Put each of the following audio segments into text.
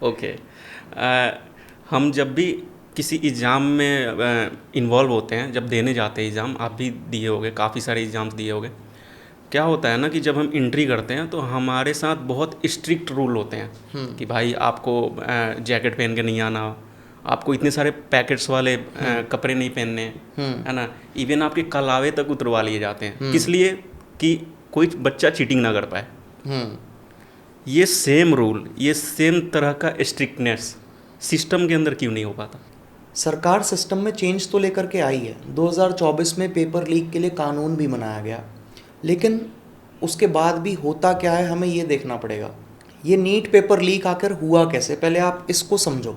Okay. हम जब भी किसी एग्ज़ाम में इन्वॉल्व होते हैं, जब देने जाते हैं एग्ज़ाम, आप भी दिए होगे, काफ़ी सारे एग्ज़ाम्स दिए होगे। क्या होता है ना कि जब हम एंट्री करते हैं तो हमारे साथ बहुत स्ट्रिक्ट रूल होते हैं कि भाई आपको जैकेट पहन के नहीं आना, आपको इतने सारे पैकेट्स वाले कपड़े नहीं पहनने, है ना। इवन आपके कलावे तक उतरवा लिए जाते हैं, किस लिए? कि कोई बच्चा चीटिंग ना कर पाए। ये सेम रूल, ये सेम तरह का स्ट्रिक्टनेस सिस्टम के अंदर क्यों नहीं हो पाता? सरकार सिस्टम में चेंज तो लेकर के आई है। 2024 में पेपर लीक के लिए कानून भी बनाया गया, लेकिन उसके बाद भी होता क्या है हमें ये देखना पड़ेगा। ये नीट पेपर लीक आकर हुआ कैसे, पहले आप इसको समझो।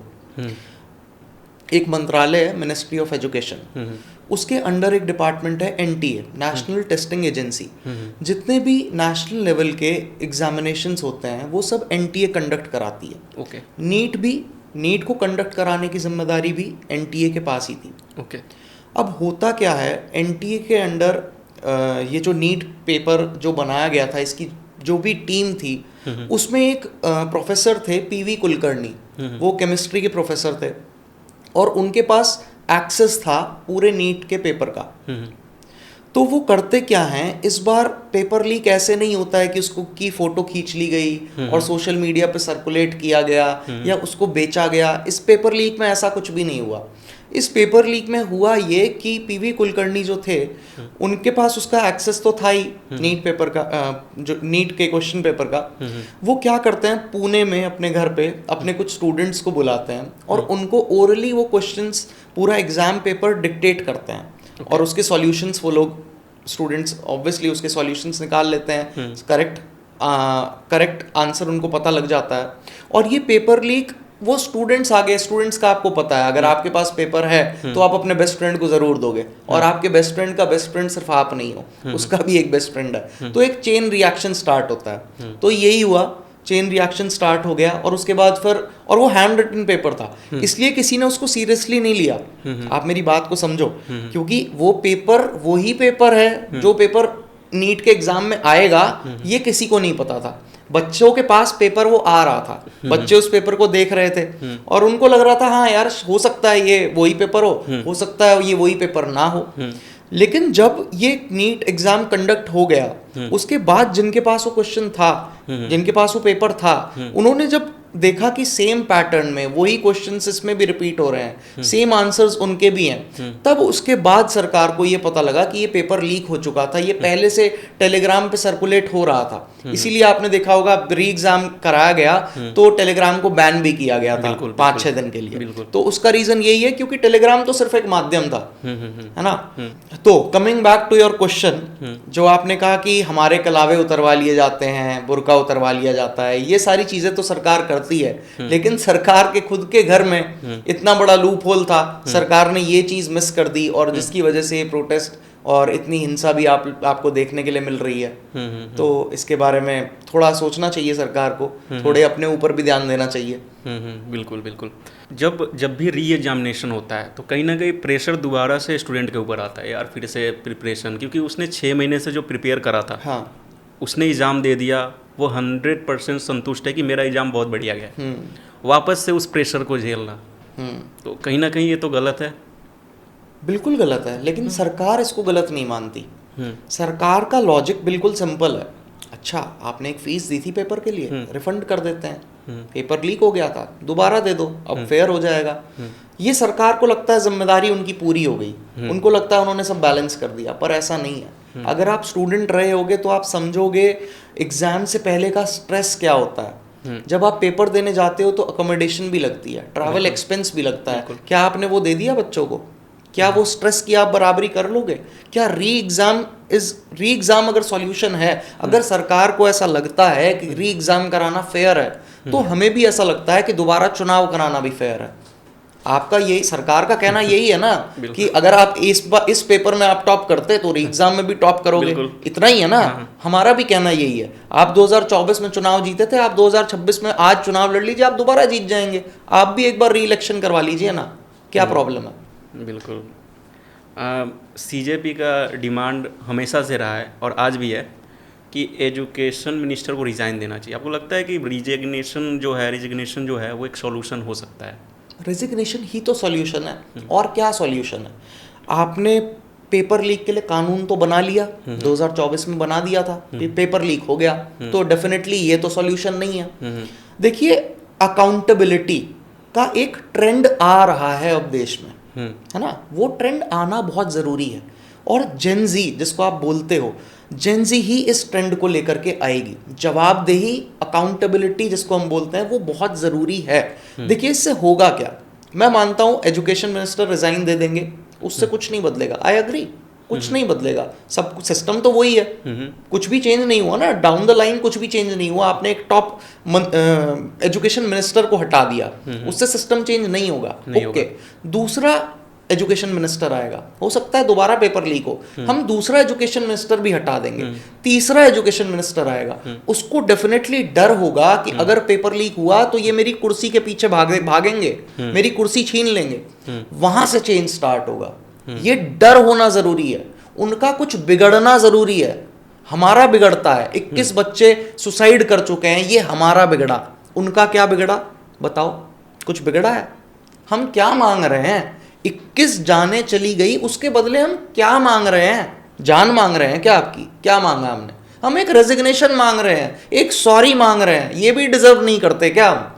एक मंत्रालय है, मिनिस्ट्री ऑफ एजुकेशन, उसके अंडर एक डिपार्टमेंट है एनटीए, नेशनल टेस्टिंग एजेंसी। जितने भी नेशनल लेवल के एग्जामिनेशंस होते हैं वो सब एनटीए कंडक्ट कराती है। ओके। नीट को कंडक्ट कराने की जिम्मेदारी भी एनटीए के पास ही थी। ओके। अब होता क्या है, एनटीए के अंडर ये जो नीट पेपर जो बनाया गया था, इसकी जो भी टीम थी उसमें एक प्रोफेसर थे पीवी कुलकर्णी, वो केमिस्ट्री के प्रोफेसर थे और उनके पास एक्सेस था पूरे नीट के पेपर का। तो वो करते क्या हैं, इस बार पेपर लीक ऐसे नहीं होता है कि उसको की फोटो खींच ली गई और सोशल मीडिया पे सर्कुलेट किया गया या उसको बेचा गया। इस पेपर लीक में ऐसा कुछ भी नहीं हुआ। इस पेपर लीक में हुआ ये कि पीवी कुलकर्णी जो थे उनके पास उसका एक्सेस तो था ही नीट पेपर का, जो नीट के क्वेश्चन पेपर का। वो क्या करते हैं, पुणे में अपने घर पे अपने कुछ स्टूडेंट्स को बुलाते हैं और उनको ओरली वो क्वेश्चंस पूरा एग्जाम पेपर डिक्टेट करते हैं। और उसके सॉल्यूशंस वो लोग स्टूडेंट्स ऑब्वियसली उसके सॉल्यूशंस निकाल लेते हैं, करेक्ट आंसर उनको पता लग जाता है। और ये पेपर लीक वो स्टूडेंट्स आगे, स्टूडेंट्स का आपको पता है, अगर आपके पास पेपर है तो आप अपने बेस्ट फ्रेंड को जरूर दोगे, और आपके बेस्ट फ्रेंड का बेस्ट फ्रेंड सिर्फ आप नहीं हो, उसका भी एक बेस्ट फ्रेंड है, तो एक चेन रिएक्शन स्टार्ट होता है। तो यही हुआ, चेन रिएक्शन स्टार्ट हो गया और उसके बाद फिर, और वो हैंड रिटन पेपर था, इसलिए किसी ने उसको सीरियसली नहीं लिया। आप मेरी बात को समझो, क्योंकि वो पेपर वही पेपर है जो पेपर नीट के एग्जाम में आएगा, ये किसी को नहीं पता था। बच्चों के पास पेपर वो आ रहा था, बच्चे उस पेपर को देख रहे थे और उनको लग रहा था हाँ यार हो सकता है ये वही पेपर हो सकता है ये वही पेपर ना हो। लेकिन जब ये नीट एग्जाम कंडक्ट हो गया उसके बाद जिनके पास वो क्वेश्चन था, जिनके पास वो पेपर था, उन्होंने जब देखा कि सेम पैटर्न में वही क्वेश्चंस इसमें भी रिपीट हो रहे हैं, सेम आंसर्स उनके भी हैं, तब उसके बाद सरकार को ये पता लगा कि ये पेपर लीक हो चुका था, ये पहले से टेलीग्राम पे सर्कुलेट हो रहा था। इसीलिए आपने देखा होगा री एग्जाम कराया गया तो टेलीग्राम को बैन भी किया गया था 5-6 दिन के लिए। तो उसका रीजन यही है क्योंकि टेलीग्राम तो सिर्फ एक माध्यम था, है ना। तो coming back to your question, जो आपने कहा कि हमारे कलावे उतरवा लिए जाते हैं, बुर्का उतरवा लिया जाता है, ये सारी चीजें तो सरकार करती है, लेकिन सरकार के खुद के घर में इतना बड़ा लूप होल था, सरकार ने ये चीज मिस कर दी और जिसकी वजह से प्रोटेस्ट और इतनी हिंसा भी आपको देखने के लिए मिल रही है। तो इसके बारे में थोड़ा सोचना चाहिए सरकार को, थोड़े अपने ऊपर भी ध्यान देना चाहिए। बिल्कुल बिल्कुल। जब भी री एग्जामिनेशन होता है तो कहीं ना कहीं प्रेशर दोबारा से स्टूडेंट के ऊपर आता है, यार फिर से प्रिपरेशन, क्योंकि उसने 6 महीने से जो प्रिपेयर करा था, हाँ, उसने एग्ज़ाम दे दिया, वो 100% संतुष्ट है कि मेरा एग्ज़ाम बहुत बढ़िया गया, वापस से उस प्रेशर को झेलना, तो कहीं ना कहीं ये तो गलत है। बिल्कुल गलत है, लेकिन सरकार इसको गलत नहीं मानती। सरकार का लॉजिक बिल्कुल सिंपल है। अच्छा, आपने एक फीस दी थी पेपर के लिए, रिफंड कर देते हैं, पेपर लीक हो गया था दोबारा दे दो, अब फेयर हो जाएगा। ये सरकार को लगता है जिम्मेदारी उनकी पूरी हो गई, उनको लगता है उन्होंने सब बैलेंस कर दिया, पर ऐसा नहीं है। अगर आप स्टूडेंट रहे होगे तो आप समझोगे एग्जाम से पहले का स्ट्रेस क्या होता है। जब आप पेपर देने जाते हो तो अकोमोडेशन भी लगती है, ट्रैवल एक्सपेंस भी लगता है, क्या आपने वो दे दिया बच्चों को? क्या वो स्ट्रेस की आप बराबरी कर लोगे? क्या री एग्जाम अगर सॉल्यूशन है, अगर सरकार को ऐसा लगता है कि री एग्जाम कराना फेयर है, तो हमें भी ऐसा लगता है कि दोबारा चुनाव कराना भी फेयर है। आपका यही, सरकार का कहना यही है ना कि अगर आप इस पेपर में आप टॉप करते तो री एग्जाम में भी टॉप करोगे, इतना ही है ना। हमारा भी कहना यही है। आप 2024 में चुनाव जीते थे, आप 2026 में आज चुनाव लड़ लीजिए, आप दोबारा जीत जाएंगे, आप भी एक बार री इलेक्शन करवा लीजिए ना, क्या प्रॉब्लम है? बिल्कुल। सीजेपी का डिमांड हमेशा से रहा है और आज भी है कि एजुकेशन मिनिस्टर को रिज़ाइन देना चाहिए। आपको लगता है कि रिजिग्नेशन जो है वो एक सॉल्यूशन हो सकता है? रेजिग्नेशन ही तो सॉल्यूशन है, और क्या सॉल्यूशन है? आपने पेपर लीक के लिए कानून तो बना लिया, 2024 में बना दिया था, पेपर लीक हो गया, तो डेफिनेटली ये तो सॉल्यूशन नहीं है। देखिए, अकाउंटेबिलिटी का एक ट्रेंड आ रहा है अब देश में, है ना? वो ट्रेंड आना बहुत ज़रूरी है, और जेनजी जिसको आप बोलते हो, जेनजी ही इस ट्रेंड को लेकर के आएगी। जवाबदेही, अकाउंटेबिलिटी जिसको हम बोलते हैं, वो बहुत ज़रूरी है। देखिए, इससे होगा क्या? मैं मानता हूँ एजुकेशन मिनिस्टर रिजाइन दे देंगे, उससे कुछ नहीं बदलेगा। आई एग्री, कुछ नहीं बदलेगा, सब सिस्टम तो वही है, कुछ भी चेंज नहीं हुआ ना, डाउन द लाइन कुछ भी चेंज नहीं हुआ। आपने एक टॉप एजुकेशन मिनिस्टर को हटा दिया, उससे सिस्टम चेंज नहीं होगा। ओके, दूसरा एजुकेशन मिनिस्टर आएगा, हो सकता है दोबारा पेपर लीक हो, हम दूसरा एजुकेशन मिनिस्टर भी हटा देंगे, तीसरा एजुकेशन मिनिस्टर आएगा, उसको डेफिनेटली डर होगा कि अगर पेपर लीक हुआ तो ये मेरी कुर्सी के पीछे भागेंगे, मेरी कुर्सी छीन लेंगे, वहां से चेंज स्टार्ट होगा। ये डर होना जरूरी है, उनका कुछ बिगड़ना जरूरी है। हमारा बिगड़ता है, 21 बच्चे सुसाइड कर चुके हैं, ये हमारा बिगड़ा, उनका क्या बिगड़ा बताओ? कुछ बिगड़ा है? हम क्या मांग रहे हैं? 21 जाने चली गई, उसके बदले हम क्या मांग रहे हैं? जान मांग रहे हैं क्या आपकी? क्या मांगा हमने? हम एक रेजिग्नेशन मांग रहे हैं, एक सॉरी मांग रहे हैं, ये भी डिजर्व नहीं करते क्या हम?